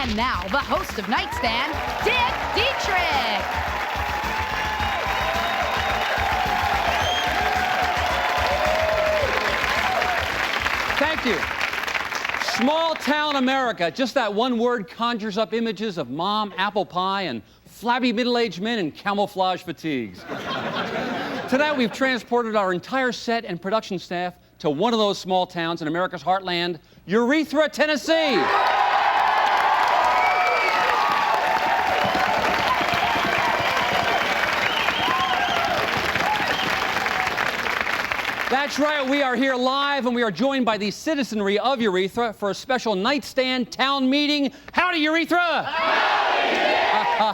And now, the host of Nightstand, Dick Dietrich. Thank you. Small town America. Just that one word conjures up images of mom, apple pie, and flabby middle-aged men in camouflage fatigues. Tonight, we've transported our entire set and production staff to one of those small towns in America's heartland, Urethra, Tennessee. That's right, we are here live, and we are joined by the citizenry of Urethra for a special Nightstand town meeting. Howdy, Urethra!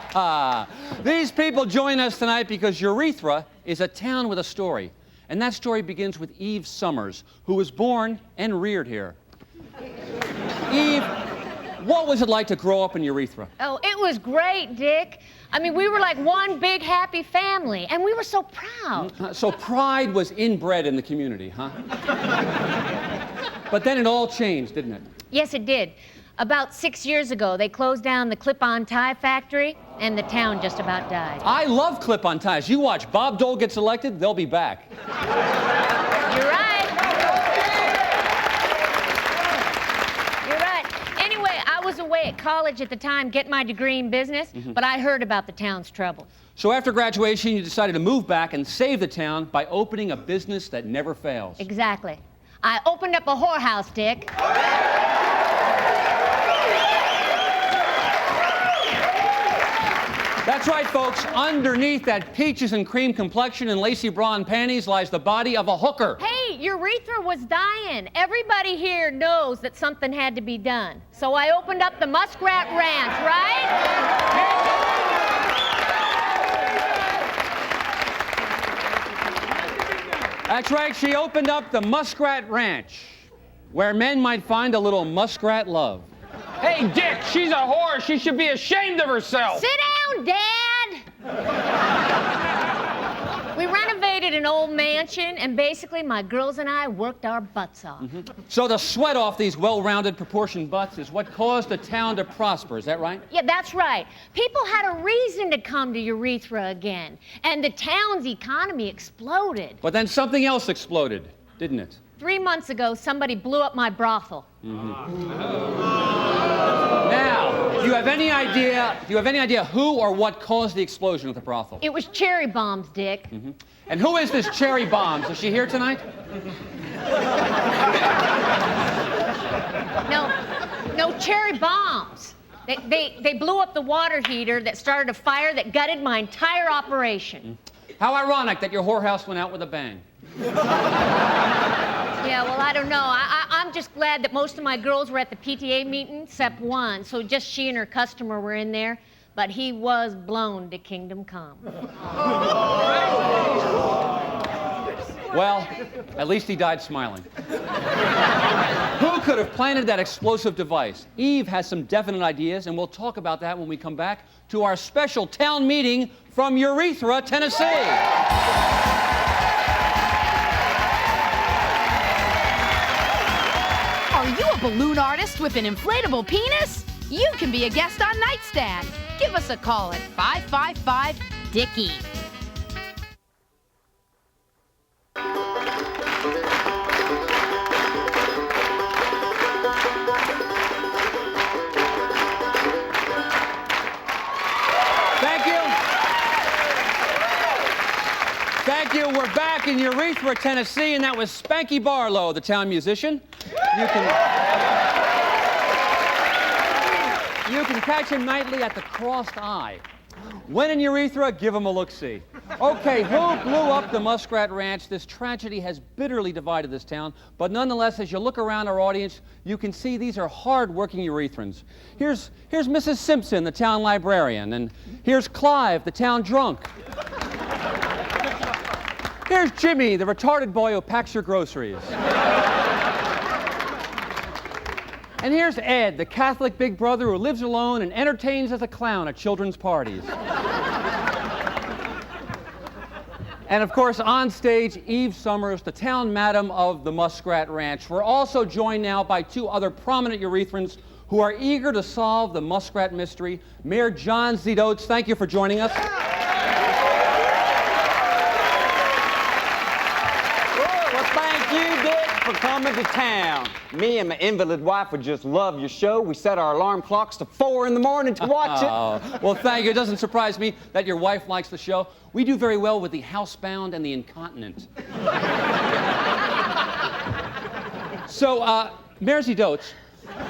Howdy! These people join us tonight because Urethra is a town with a story. And that story begins with Eve Summers, who was born and reared here. Eve, what was it like to grow up in Urethra? Oh, it was great, Dick. I mean, we were like one big happy family, and we were so proud. So pride was inbred in the community, huh? But then it all changed, didn't it? Yes, it did. About 6 years ago, they closed down the clip-on tie factory, and the town just about died. I love clip-on ties. You watch, Bob Dole gets elected, they'll be back. You're right. You're right. Anyway, I was away at college at the time getting my degree in business, but I heard about the town's troubles. So after graduation, you decided to move back and save the town by opening a business that never fails. Exactly. I opened up a whorehouse, Dick. That's right, folks. Underneath that peaches and cream complexion and lacy bra and panties lies the body of a hooker. Hey, Urethra was dying. Everybody here knows that something had to be done. So I opened up the Muskrat Ranch, right? That's right, she opened up the Muskrat Ranch, where men might find a little muskrat love. Hey, Dick, she's a whore. She should be ashamed of herself. Sit down, Dad! We renovated an old mansion, and basically my girls and I worked our butts off. So the sweat off these well-rounded, proportioned butts is what caused the town to prosper, is that right? Yeah, that's right. People had a reason to come to Urethra again, and the town's economy exploded. But then something else exploded, didn't it? 3 months ago, somebody blew up my brothel. Now, do you have any idea who or what caused the explosion at the brothel? It was cherry bombs, Dick. And who is this Cherry Bombs? Is she here tonight? No, cherry bombs. They blew up the water heater that started a fire that gutted my entire operation. How ironic that your whorehouse went out with a bang. Yeah, well, I don't know. I'm just glad that most of my girls were at the PTA meeting, except one. So just she and her customer were in there, but he was blown to kingdom come. Well, at least he died smiling. Who could have planted that explosive device? Eve has some definite ideas, and we'll talk about that when we come back to our special town meeting from Urethra, Tennessee. Are you a balloon artist with an inflatable penis? You can be a guest on Nightstand. Give us a call at 555-DICKY. Thank you. Thank you. We're back in Urethra, Tennessee, and that was Spanky Barlow, the town musician. You can catch him nightly at the Crossed Eye. When in Urethra, give him a look-see. Okay, who blew up the Muskrat Ranch? This tragedy has bitterly divided this town, but nonetheless, as you look around our audience, you can see these are hard-working Urethrans. Here's Mrs. Simpson, the town librarian, and here's Clive, the town drunk. Here's Jimmy, the retarded boy who packs your groceries. And here's Ed, the Catholic big brother who lives alone and entertains as a clown at children's parties. And of course, on stage, Eve Summers, the town madam of the Muskrat Ranch. We're also joined now by two other prominent Urethrans who are eager to solve the muskrat mystery. Mayor John Z. Oates, thank you for joining us. Well, thank you, Dick, for coming to town. Me and my invalid wife would just love your show. We set our alarm clocks to 4 in the morning to watch it. Oh, well, thank you. It doesn't surprise me that your wife likes the show. We do very well with the housebound and the incontinent. So, Mayor Z. Oates,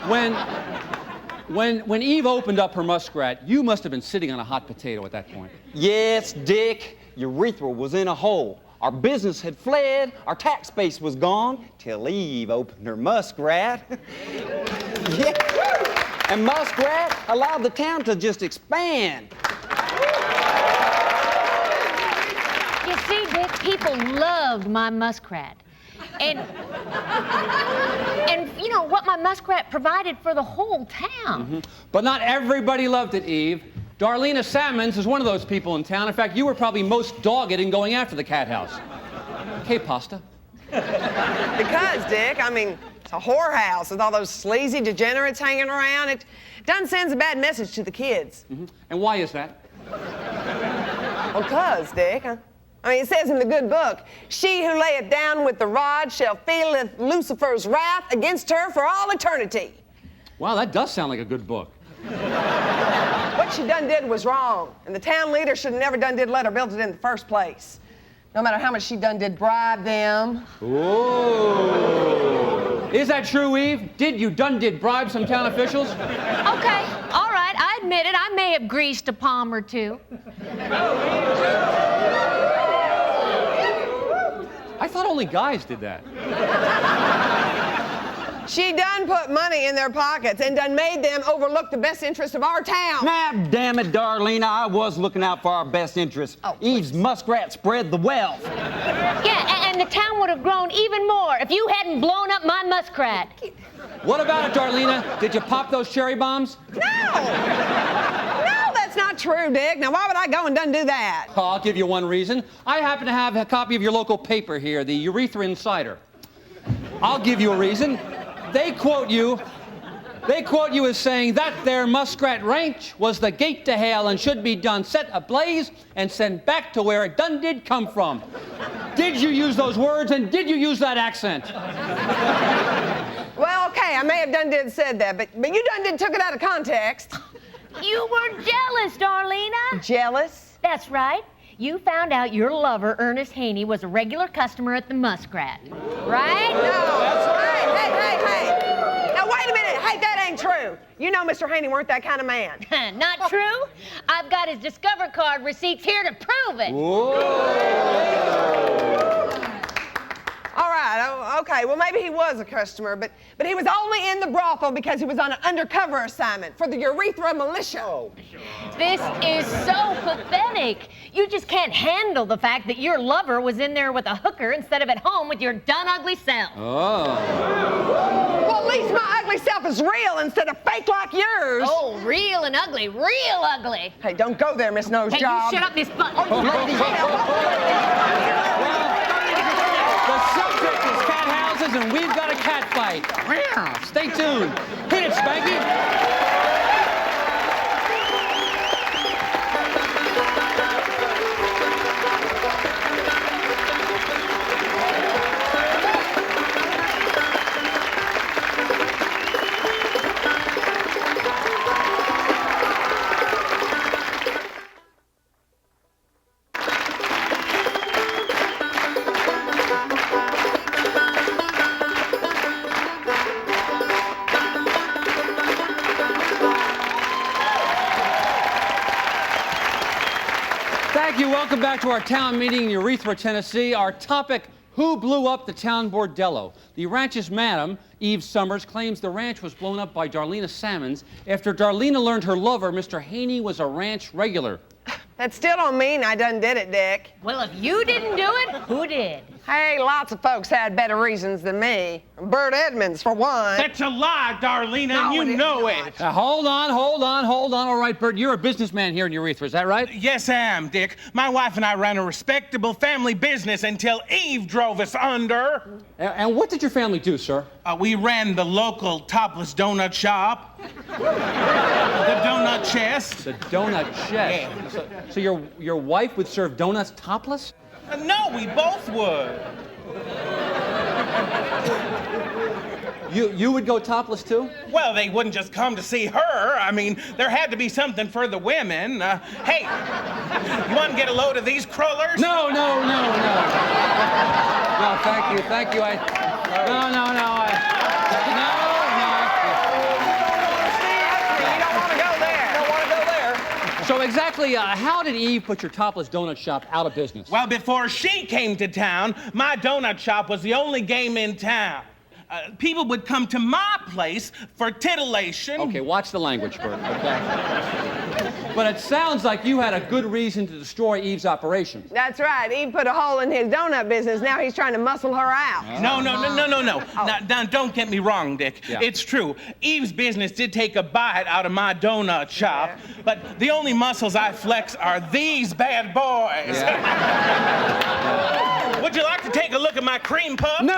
when Eve opened up her muskrat, you must have been sitting on a hot potato at that point. Yes, Dick. Urethra was in a hole. Our business had fled. Our tax base was gone till Eve opened her muskrat. Yeah. And muskrat allowed the town to just expand. You see, Dick, people loved my muskrat. And you know what my muskrat provided for the whole town. Mm-hmm. But not everybody loved it, Eve. Darlena Sammons is one of those people in town. In fact, you were probably most dogged in going after the cat house. Okay, Pasta. Because, Dick, I mean, it's a whorehouse with all those sleazy degenerates hanging around. It done sends a bad message to the kids. Mm-hmm. And why is that? Well, 'cause, Dick, I mean, it says in the good book, she who layeth down with the rod shall feel Lucifer's wrath against her for all eternity. Wow, that does sound like a good book. What she done did was wrong, and the town leader should have never done did let her build it in the first place. No matter how much she done did bribe them. Ooh. Is that true, Eve? Did bribe some town officials? Okay, all right, I admit it. I may have greased a palm or two. I thought only guys did that. She done put money in their pockets and done made them overlook the best interest of our town. Now, damn it, Darlena, I was looking out for our best interests. Oh, Eve's muskrat spread the wealth. Yeah, and the town would have grown even more if you hadn't blown up my muskrat. What about it, Darlena? Did you pop those cherry bombs? No, that's not true, Dick. Now, why would I go and done do that? Oh, I'll give you one reason. I happen to have a copy of your local paper here, the Urethra Insider. I'll give you a reason. They quote you as saying that their muskrat ranch was the gate to hell and should be done set ablaze and sent back to where it done did come from. Did you use those words and did you use that accent? Well, okay, I may have done did said that, but you done did took it out of context. You were jealous, Darlena. Jealous? That's right. You found out your lover, Ernest Haney, was a regular customer at the Muskrat, right? No, that's right. Hey. Now, wait a minute. Hey, that ain't true. You know Mr. Haney weren't that kind of man. Not true? I've got his Discover card receipts here to prove it. All right, okay, well, maybe he was a customer, but he was only in the brothel because he was on an undercover assignment for the Urethra Militia. Oh. This is so pathetic. You just can't handle the fact that your lover was in there with a hooker instead of at home with your done ugly self. Oh. Well, at least my ugly self is real instead of fake like yours. Oh, real and ugly, real ugly. Hey, don't go there, Miss Nose Hey, Job. you shut up, Miss Butt. The subject is cat houses, and we've got a cat fight. Stay tuned. Hit it, Spanky. Thank you. Welcome back to our town meeting in Urethra, Tennessee. Our topic, who blew up the town bordello? The ranch's madam, Eve Summers, claims the ranch was blown up by Darlena Sammons after Darlena learned her lover, Mr. Haney, was a ranch regular. That still don't mean I done did it, Dick. Well, if you didn't do it, who did? Hey, lots of folks had better reasons than me. Bert Edmonds, for one. That's a lie, Darlene, and you know it. Now, hold on. All right, Bert, you're a businessman here in Urethra, is that right? Yes, I am, Dick. My wife and I ran a respectable family business until Eve drove us under. And what did your family do, sir? We ran the local topless donut shop, the donut chest. The donut chest. Yeah. So your wife would serve donuts topless? No, we both would. You would go topless too? Well, they wouldn't just come to see her. I mean, there had to be something for the women. Hey, you want to get a load of these crullers? No. No, thank you. No. You don't want to go there. So exactly, how did Eve put your topless donut shop out of business? Well, before she came to town, my donut shop was the only game in town. People would come to my place for titillation. Okay, watch the language, Bert, okay? But it sounds like you had a good reason to destroy Eve's operation. That's right. Eve put a hole in his donut business. Now he's trying to muscle her out. No. Now, don't get me wrong, Dick. Yeah. It's true. Eve's business did take a bite out of my donut shop, but the only muscles I flex are these bad boys. Yeah. Would you like to take a look at my cream puff? No.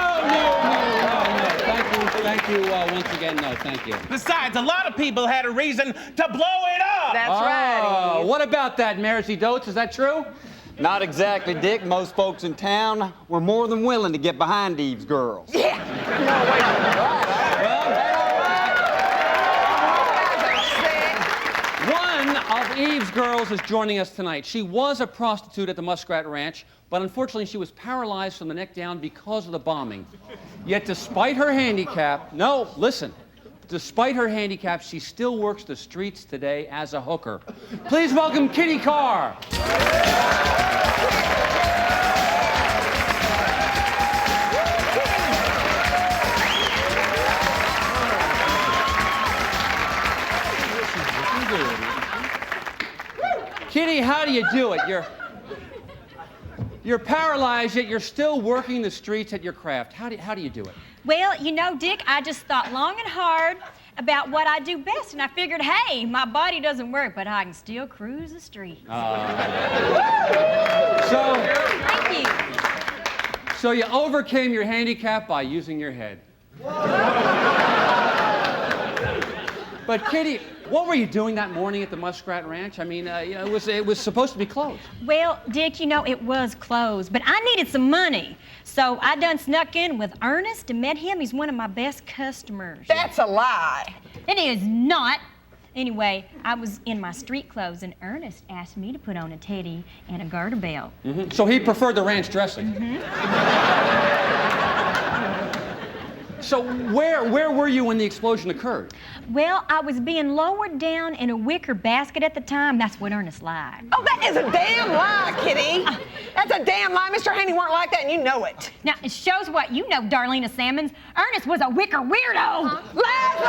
Thank you once again, no, thank you. Besides, a lot of people had a reason to blow it up. That's right, Eve. What about that, Marcy Dotes? Is that true? Not exactly, Dick. Most folks in town were more than willing to get behind Eve's girls. Yeah. One of Eve's girls is joining us tonight. She was a prostitute at the Muskrat Ranch, but unfortunately she was paralyzed from the neck down because of the bombing. Yet despite her handicap, despite her handicap, she still works the streets today as a hooker. Please welcome Kitty Carr. Kitty, how do you do it? You're paralyzed, yet you're still working the streets at your craft. How do you do it? Well, you know, Dick, I just thought long and hard about what I do best, and I figured, hey, my body doesn't work, but I can still cruise the streets. Thank you. So you overcame your handicap by using your head. But Kitty, what were you doing that morning at the Muskrat Ranch? I mean, it was supposed to be closed. Well, Dick, you know, it was closed, but I needed some money. So I done snuck in with Ernest and met him. He's one of my best customers. That's a lie. It is not. Anyway, I was in my street clothes, and Ernest asked me to put on a teddy and a garter belt. Mm-hmm. So he preferred the ranch dressing. So where were you when the explosion occurred? Well, I was being lowered down in a wicker basket at the time. That's what Ernest liked. Oh, that is a damn lie, Kitty. That's a damn lie. Mr. Haney weren't like that, and you know it. Now, it shows what you know, Darlena Sammons. Ernest was a wicker weirdo. Lies.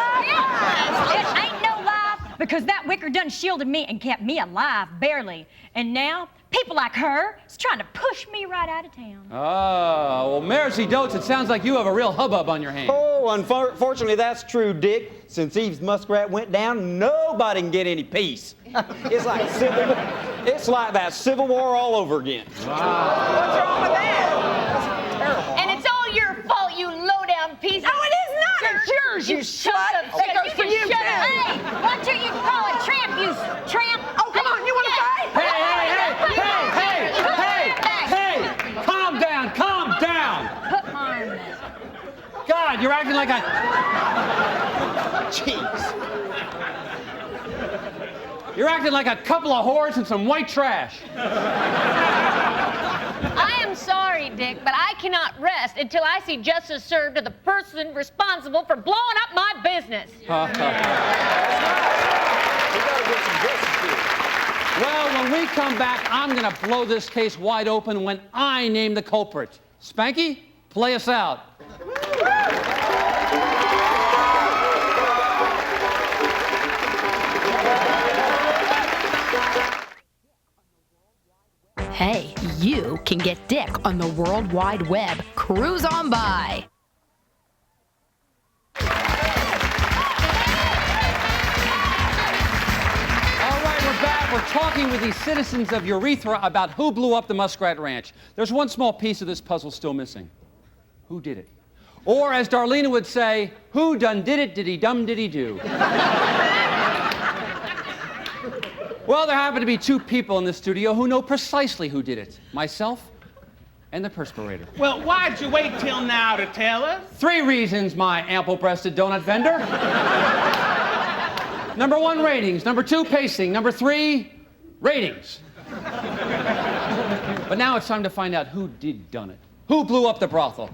It ain't no lie, because that wicker done shielded me and kept me alive, barely. And now, people like her is trying to push me right out of town. Oh, well, Marcy Dotes, it sounds like you have a real hubbub on your hands. Oh, unfortunately, that's true, Dick. Since Eve's muskrat went down, nobody can get any peace. It's like that Civil War all over again. What's wrong with that? Terrible. And it's all your fault, you low-down piece No, of... it is not. It's yours, you slut. That goes for you, too. Hey, what do you call a tramp, you tramp? Oh, come on, you want to fight? Hey! Calm down! Put my arm down. God, you're acting like a... Jeez. You're acting like a couple of whores and some white trash. I am sorry, Dick, but I cannot rest until I see justice served to the person responsible for blowing up my business. Well, when we come back, I'm gonna blow this case wide open when I name the culprit. Spanky, play us out. you can get dick on the World Wide Web. Cruise on by. We're talking with these citizens of Urethra about who blew up the Muskrat Ranch. There's one small piece of this puzzle still missing. Who did it? Or, as Darlena would say, who done did it, diddy-dum diddy-do? Well, there happen to be two people in the studio who know precisely who did it. Myself and the perspirator. Well, why'd you wait till now to tell us? 3 reasons, my ample-breasted donut vendor. Number 1, ratings. Number 2, pacing. Number 3, ratings. But now it's time to find out who did done it. Who blew up the brothel?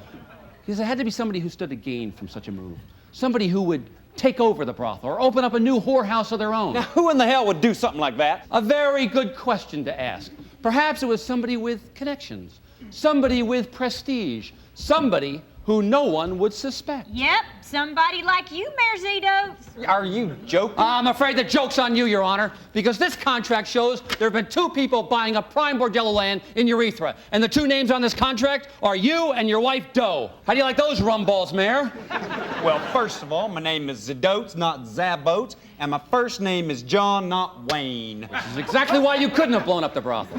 Because there had to be somebody who stood to gain from such a move. Somebody who would take over the brothel or open up a new whorehouse of their own. Now, who in the hell would do something like that? A very good question to ask. Perhaps it was somebody with connections, somebody with prestige, somebody who no one would suspect. Yep, somebody like you, Mayor Zito. Are you joking? I'm afraid the joke's on you, Your Honor, because this contract shows there have been 2 people buying up prime bordello land in Urethra, and the 2 names on this contract are you and your wife, Doe. How do you like those rumballs, Mayor? Well, first of all, my name is Zadotes, not Zabotes, and my first name is John, not Wayne. This is exactly why you couldn't have blown up the brothel.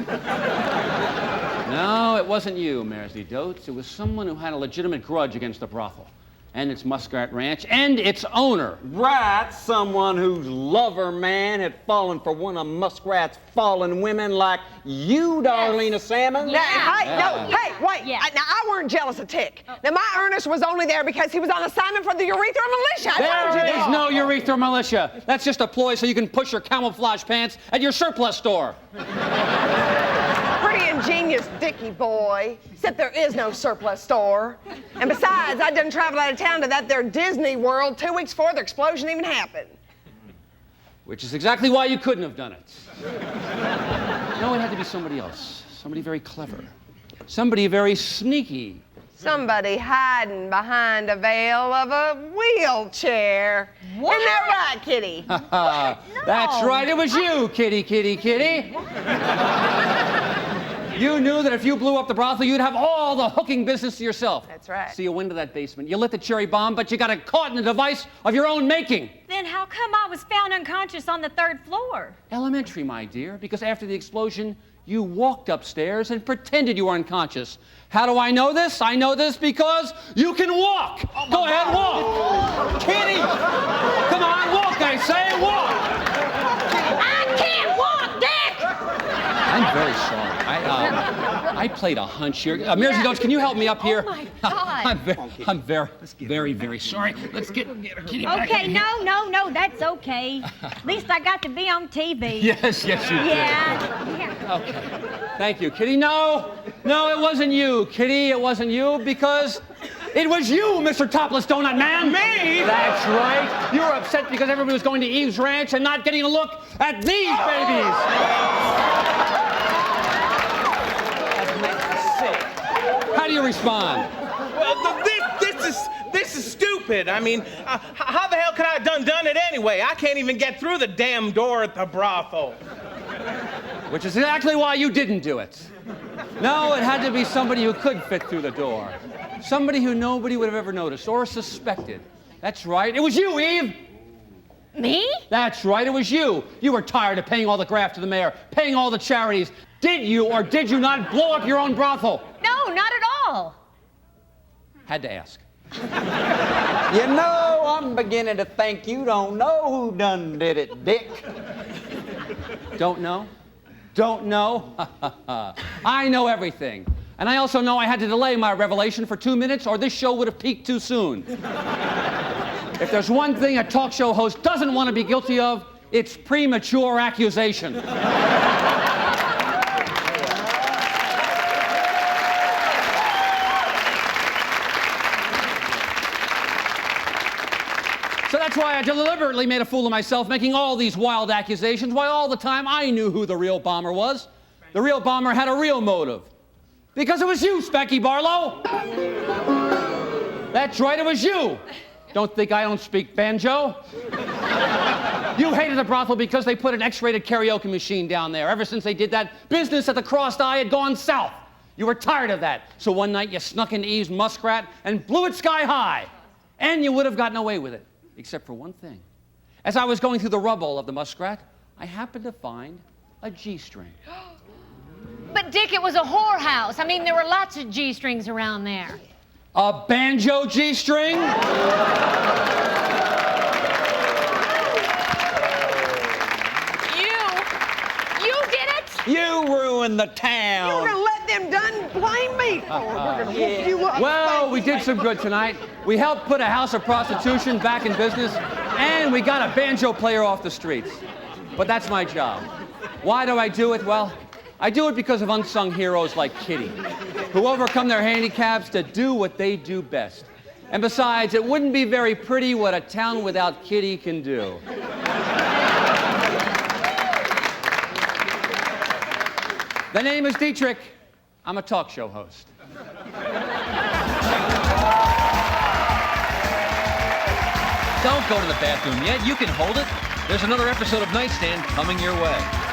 No, it wasn't you, Mayor Zito. It was someone who had a legitimate grudge against the brothel and its Muskrat Ranch and its owner. Right, someone whose lover man had fallen for one of Muskrat's fallen women like you, Darlena Salmon. Now, hey, wait. Yeah. Now, I weren't jealous of Tick. Now, my Ernest was only there because he was on assignment for the Urethra Militia. I told you There is that. no Urethra Militia. That's just a ploy so you can push your camouflage pants at your surplus store. Pretty ingenious, Dickie boy. Except there is no surplus store. And besides, I done travel out of town to that there Disney World 2 weeks before the explosion even happened. Which is exactly why you couldn't have done it. No, it had to be somebody else. Somebody very clever. Somebody very sneaky. Somebody hiding behind a veil of a wheelchair. What? Isn't that right, Kitty? That's right, it was you, kitty, kitty, kitty. You knew that if you blew up the brothel, you'd have all the hooking business to yourself. That's right. So you went to that basement. You lit the cherry bomb, but you got it caught in a device of your own making. Then how come I was found unconscious on the 3rd floor? Elementary, my dear, because after the explosion, you walked upstairs and pretended you were unconscious. How do I know this? I know this because you can walk. Go ahead, walk. Kitty! Come on, walk, I say, walk. I can't walk, Dick! I'm very sorry. I played a hunch here. Mayor Zito, can you help me up here? Oh, my God. I'm very, very sorry. Let's get Kitty back Okay, in here. no, that's okay. At least I got to be on TV. Yes, you did. Yeah. Okay. Thank you, Kitty. No, it wasn't you, Kitty. It wasn't you because it was you, Mr. Topless Donut Man. Me? That's right. You were upset because everybody was going to Eve's Ranch and not getting a look at these babies. How do you respond? Well, this is stupid. I mean, how the hell could I have done it anyway? I can't even get through the damn door at the brothel. Which is exactly why you didn't do it. No, it had to be somebody who could fit through the door. Somebody who nobody would have ever noticed or suspected. That's right. It was you, Eve. Me? That's right. It was you. You were tired of paying all the graft to the mayor, paying all the charities. Did you or did you not blow up your own brothel? No, not at all. Had to ask. You know, I'm beginning to think you don't know who done did it, Dick. Don't know? Don't know? I know everything. And I also know I had to delay my revelation for 2 minutes or this show would have peaked too soon. If there's one thing a talk show host doesn't want to be guilty of, it's premature accusation. So that's why I deliberately made a fool of myself, making all these wild accusations, while all the time I knew who the real bomber was. The real bomber had a real motive. Because it was you, Specky Barlow. That's right, it was you. Don't think I don't speak banjo. You hated the brothel because they put an X-rated karaoke machine down there. Ever since they did that, business at the Crossed Eye had gone south. You were tired of that. So one night you snuck into Eve's muskrat and blew it sky high. And you would have gotten away with it, except for one thing. As I was going through the rubble of the muskrat, I happened to find a G-string. But Dick, it was a whorehouse. I mean, there were lots of G-strings around there. A banjo G-string? You did it? You ruined the town. You're gonna let them done blame me for it. We're gonna whoop you up. Well, we did some good tonight. We helped put a house of prostitution back in business, and we got a banjo player off the streets. But that's my job. Why do I do it? Well, I do it because of unsung heroes like Kitty, who overcome their handicaps to do what they do best. And besides, it wouldn't be very pretty what a town without Kitty can do. The name is Dietrich. I'm a talk show host. Don't go to the bathroom yet. You can hold it. There's another episode of Nightstand coming your way.